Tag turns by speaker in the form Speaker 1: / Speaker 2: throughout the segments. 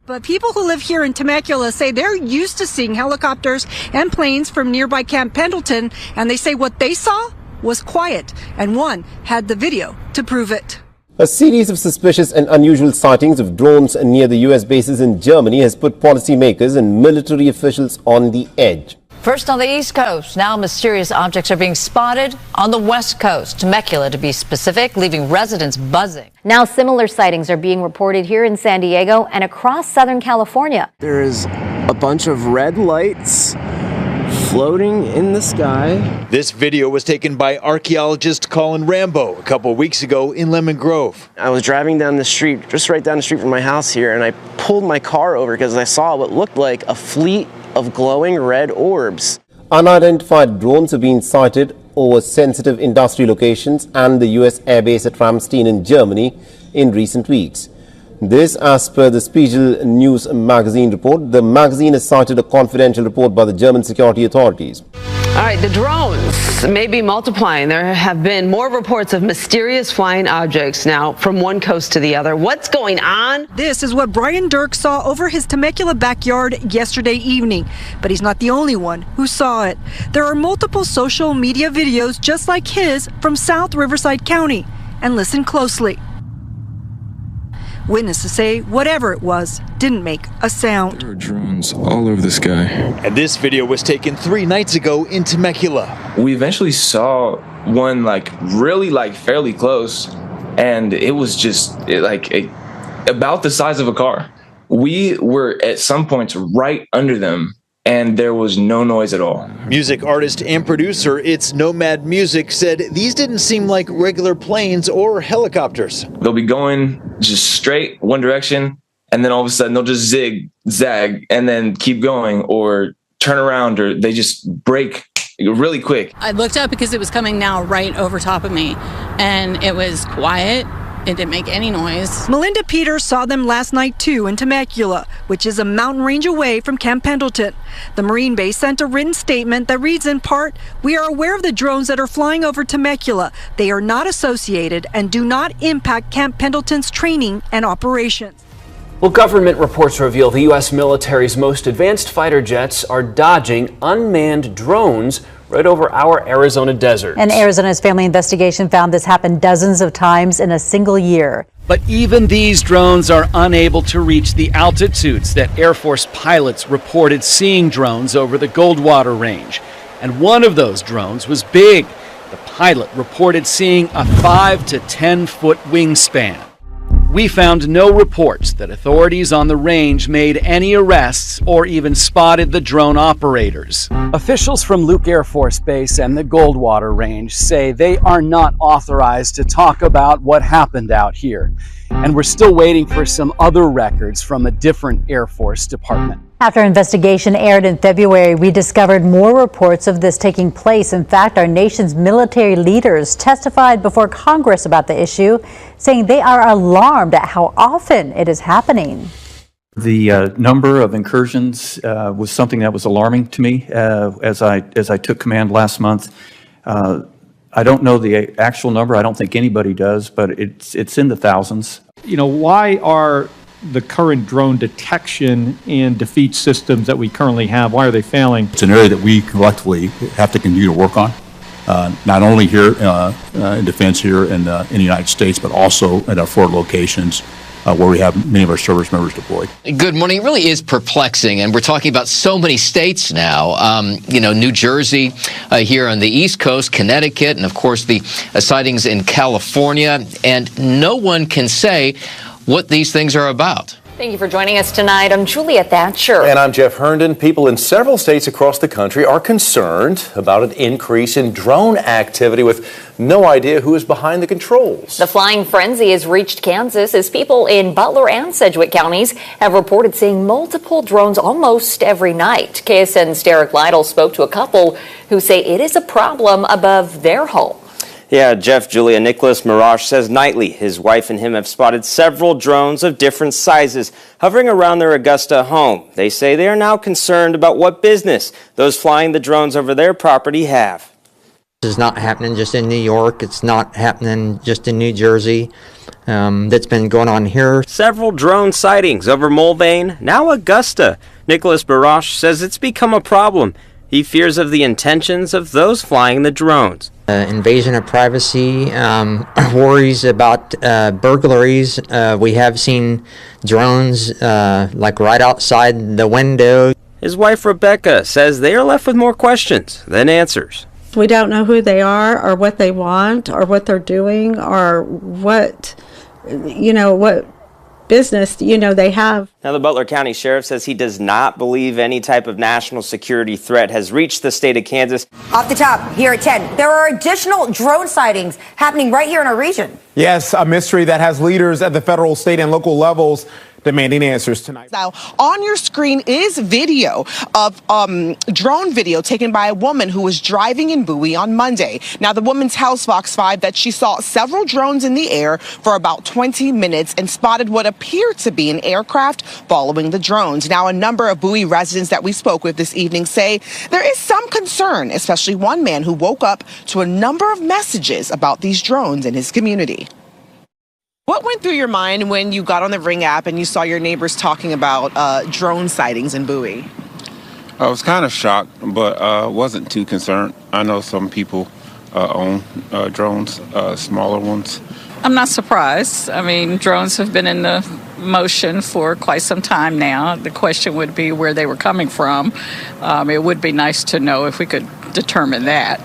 Speaker 1: But people who live here in Temecula say they're used to seeing helicopters and planes from nearby Camp Pendleton, and they say what they saw was quiet, and one had the video to prove it.
Speaker 2: A series of suspicious and unusual sightings of drones near the U.S. bases in Germany has put policymakers and military officials on the edge.
Speaker 3: First on the East Coast, now mysterious objects are being spotted on the West Coast, Temecula to be specific, leaving residents buzzing.
Speaker 4: Now similar sightings are being reported here in San Diego and across Southern California.
Speaker 5: There is a bunch of red lights floating in the sky.
Speaker 6: This video was taken by archaeologist Colin Rambo a couple weeks ago in Lemon Grove.
Speaker 5: I was driving down the street, just right down the street from my house here, and I pulled my car over because I saw what looked like a fleet of glowing red orbs.
Speaker 2: Unidentified drones have been sighted over sensitive industry locations and the U.S. airbase at Ramstein in Germany in recent weeks. This as per the Spiegel News magazine report. The magazine has cited a confidential report by the German security authorities.
Speaker 7: All right, the drones may be multiplying. There have been more reports of mysterious flying objects now from one coast to the other. What's going on?
Speaker 1: This is what Brian Dirk saw over his Temecula backyard yesterday evening. But he's not the only one who saw it. There are multiple social media videos just like his from South Riverside County. And listen closely. Witnesses say whatever it was didn't make a sound.
Speaker 8: There are drones all over the sky.
Speaker 6: And this video was taken 3 nights ago in Temecula.
Speaker 9: We eventually saw one really fairly close, and it was just about the size of a car. We were at some points right under them, and there was no noise at all.
Speaker 6: Music artist and producer It's Nomad Music said these didn't seem like regular planes or helicopters.
Speaker 9: They'll be going just straight one direction, and then all of a sudden they'll just zag and then keep going or turn around, or they just break really quick.
Speaker 10: I looked up because it was coming now right over top of me, and it was quiet. It didn't make any noise.
Speaker 1: Melinda Peters saw them last night too in Temecula, which is a mountain range away from Camp Pendleton. The Marine base sent a written statement that reads in part, "We are aware of the drones that are flying over Temecula. They are not associated and do not impact Camp Pendleton's training and operations."
Speaker 11: Well, government reports reveal the U.S. military's most advanced fighter jets are dodging unmanned drones right over our Arizona desert.
Speaker 3: And Arizona's family investigation found this happened dozens of times in a single year.
Speaker 12: But even these drones are unable to reach the altitudes that Air Force pilots reported seeing drones over the Goldwater Range. And one of those drones was big. The pilot reported seeing a 5 to 10 foot wingspan. We found no reports that authorities on the range made any arrests or even spotted the drone operators. Officials from Luke Air Force Base and the Goldwater Range say they are not authorized to talk about what happened out here. And we're still waiting for some other records from a different Air Force department.
Speaker 3: After an investigation aired in February, we discovered more reports of this taking place. In fact, our nation's military leaders testified before Congress about the issue, saying they are alarmed at how often it is happening.
Speaker 13: The number of incursions was something that was alarming to me as I took command last month. I don't know the actual number. I don't think anybody does, but it's in the thousands.
Speaker 14: You know, why are the current drone detection and defeat systems that we currently have, why are they failing?
Speaker 15: It's an area that we collectively have to continue to work on, not only here in defense here in the United States, but also at our forward locations where we have many of our service members deployed.
Speaker 16: Good morning. It really is perplexing, and we're talking about so many states now. New Jersey here on the East Coast, Connecticut, and of course the sightings in California, and no one can say what these things are about.
Speaker 4: Thank you for joining us tonight. I'm Julia Thatcher.
Speaker 17: And I'm Jeff Herndon. People in several states across the country are concerned about an increase in drone activity with no idea who is behind the controls.
Speaker 4: The flying frenzy has reached Kansas as people in Butler and Sedgwick counties have reported seeing multiple drones almost every night. KSN's Derek Lytle spoke to a couple who say it is a problem above their home.
Speaker 5: Yeah, Jeff, Julia, Nicholas Mirage says nightly his wife and him have spotted several drones of different sizes hovering around their Augusta home. They say they are now concerned about what business those flying the drones over their property have.
Speaker 18: This is not happening just in New York. It's not happening just in New Jersey. that's been going on here.
Speaker 5: Several drone sightings over Mulvane, now Augusta. Nicholas Barash says it's become a problem. He fears of the intentions of those flying the drones.
Speaker 18: Invasion of privacy, worries about burglaries. We have seen drones like right outside the window.
Speaker 5: His wife Rebecca says they are left with more questions than answers.
Speaker 19: We don't know who they are or what they want or what they're doing or what business, they have.
Speaker 5: Now, the Butler County Sheriff says he does not believe any type of national security threat has reached the state of Kansas.
Speaker 20: Off the top, here at 10, there are additional drone sightings happening right here in our region.
Speaker 21: Yes, a mystery that has leaders at the federal, state, and local levels demanding answers tonight.
Speaker 22: Now, on your screen is video of drone video taken by a woman who was driving in Bowie on Monday. Now, the woman tells Fox 5 that she saw several drones in the air for about 20 minutes and spotted what appeared to be an aircraft following the drones. Now, a number of Bowie residents that we spoke with this evening say there is some concern, especially one man who woke up to a number of messages about these drones in his community. What went through your mind when you got on the Ring app and you saw your neighbors talking about drone sightings in Bowie?
Speaker 23: I was kind of shocked, but wasn't too concerned. I know some people own drones, smaller ones.
Speaker 24: I'm not surprised. I mean, drones have been in the motion for quite some time now. The question would be where they were coming from. It would be nice to know if we could determine that.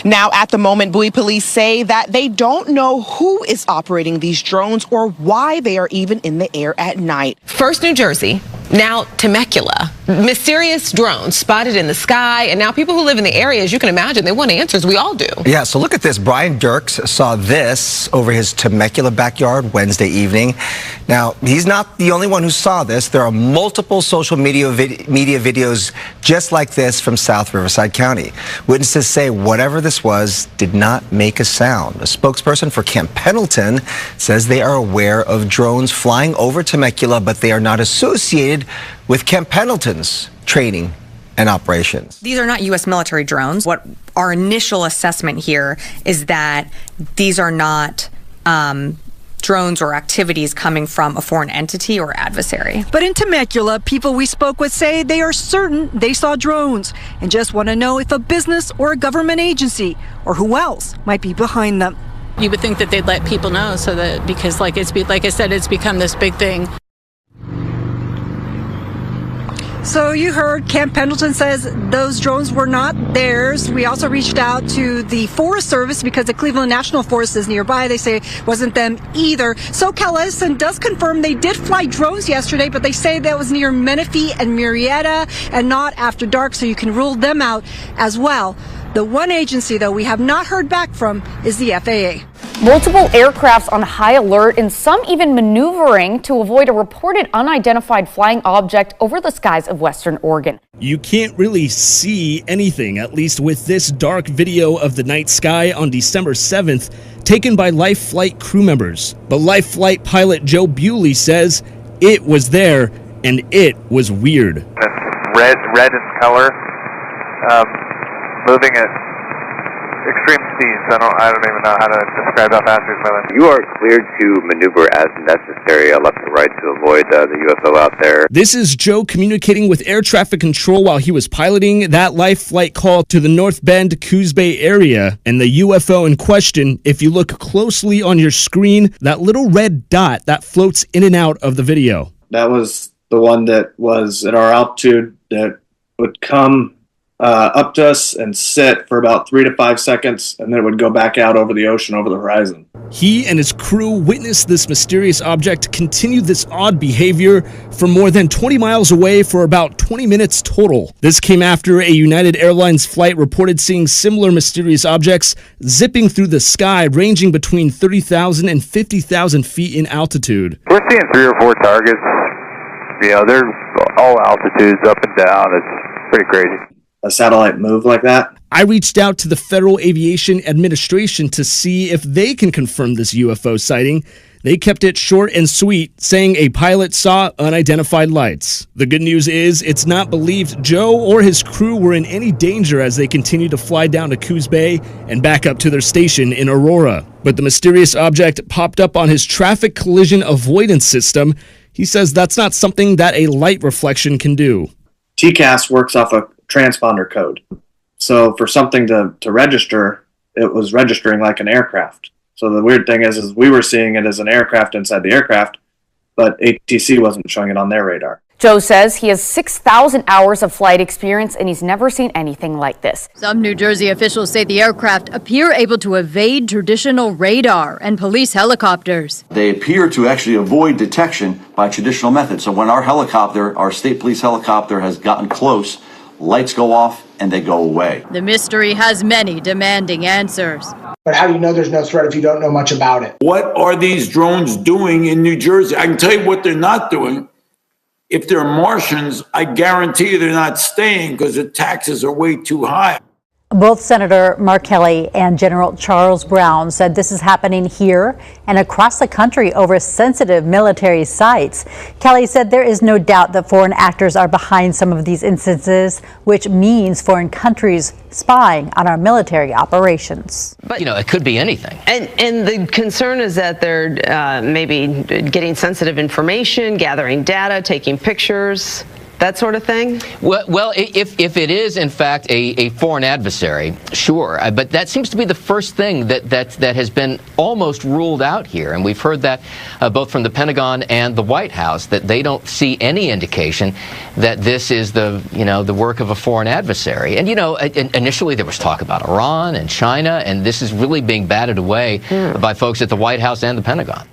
Speaker 22: Now, at the moment, Bowie police say that they don't know who is operating these drones or why they are even in the air at night.
Speaker 7: First New Jersey, now Temecula. Mysterious drones spotted in the sky, and now people who live in the area, as you can imagine, they want answers. We all do.
Speaker 25: Yeah, so look at this. Brian Dirks saw this over his Temecula backyard Wednesday evening. Now, he's not the only one who saw this. There are multiple social media videos just like this from South Riverside County. Witnesses say whatever this was did not make a sound. A spokesperson for Camp Pendleton says they are aware of drones flying over Temecula, but they are not associated with Camp Pendleton's training and operations.
Speaker 26: These are not U.S. military drones. What our initial assessment here is that these are not drones or activities coming from a foreign entity or adversary.
Speaker 1: But in Temecula, people we spoke with say they are certain they saw drones and just want to know if a business or a government agency or who else might be behind them.
Speaker 10: You would think that they'd let people know so that, because like I said, it's become this big thing.
Speaker 1: So you heard Camp Pendleton says those drones were not theirs. We also reached out to the Forest Service because the Cleveland National Forest is nearby. They say it wasn't them either. SoCal Edison does confirm they did fly drones yesterday, but they say that was near Menifee and Murrieta and not after dark, so you can rule them out as well. The one agency, though, we have not heard back from is the FAA.
Speaker 4: Multiple aircrafts on high alert and some even maneuvering to avoid a reported unidentified flying object over the skies of Western Oregon.
Speaker 27: You can't really see anything, at least with this dark video of the night sky on December 7th, taken by Life Flight crew members. But Life Flight pilot Joe Bewley says it was there and it was weird.
Speaker 28: It's red in color, moving at extreme speeds. I don't even know how to describe how fast it's moving.
Speaker 29: You are cleared to maneuver as necessary, left and right, to avoid the UFO out there.
Speaker 27: This is Joe communicating with air traffic control while he was piloting that Life Flight call to the North Bend, Coos Bay area. And the UFO in question, if you look closely on your screen, that little red dot that floats in and out of the video.
Speaker 30: That was the one that was at our altitude that would come up to us and sit for about 3 to 5 seconds, and then it would go back out over the ocean, over the horizon.
Speaker 27: He and his crew witnessed this mysterious object continue this odd behavior from more than 20 miles away for about 20 minutes total. This came after a United Airlines flight reported seeing similar mysterious objects zipping through the sky, ranging between 30,000 and 50,000 feet in altitude.
Speaker 28: We're seeing 3 or 4 targets. They're all altitudes, up and down. It's pretty crazy.
Speaker 30: A satellite move like that?
Speaker 27: I reached out to the Federal Aviation Administration to see if they can confirm this UFO sighting. They kept it short and sweet, saying a pilot saw unidentified lights. The good news is it's not believed Joe or his crew were in any danger as they continued to fly down to Coos Bay and back up to their station in Aurora. But the mysterious object popped up on his traffic collision avoidance system. He says that's not something that a light reflection can do.
Speaker 30: TCAS works off a transponder code. So for something to register, it was registering like an aircraft. So the weird thing is we were seeing it as an aircraft inside the aircraft, but ATC wasn't showing it on their radar.
Speaker 2: Joe says he has 6,000 hours of flight experience and he's never seen anything like this.
Speaker 3: Some New Jersey officials say the aircraft appear able to evade traditional radar and police helicopters.
Speaker 6: They appear to actually avoid detection by traditional methods. So when our helicopter, our state police helicopter, has gotten close, lights go off and they go away.
Speaker 3: The mystery has many demanding answers.
Speaker 8: But how do you know there's no threat if you don't know much about it?
Speaker 9: What are these drones doing in New Jersey? I can tell you what they're not doing. If they're Martians, I guarantee you they're not staying because the taxes are way too high.
Speaker 11: Both Senator Mark Kelly and General Charles Brown said this is happening here and across the country over sensitive military sites. Kelly said there is no doubt that foreign actors are behind some of these instances, which means foreign countries spying on our military operations.
Speaker 16: But, it could be anything.
Speaker 7: And the concern is that they're maybe getting sensitive information, gathering data, taking pictures. That sort of thing?
Speaker 16: Well, if it is, in fact, a foreign adversary, sure. But that seems to be the first thing that has been almost ruled out here. And we've heard that both from the Pentagon and the White House, that they don't see any indication that this is the work of a foreign adversary. And, initially there was talk about Iran and China, and this is really being batted away by folks at the White House and the Pentagon.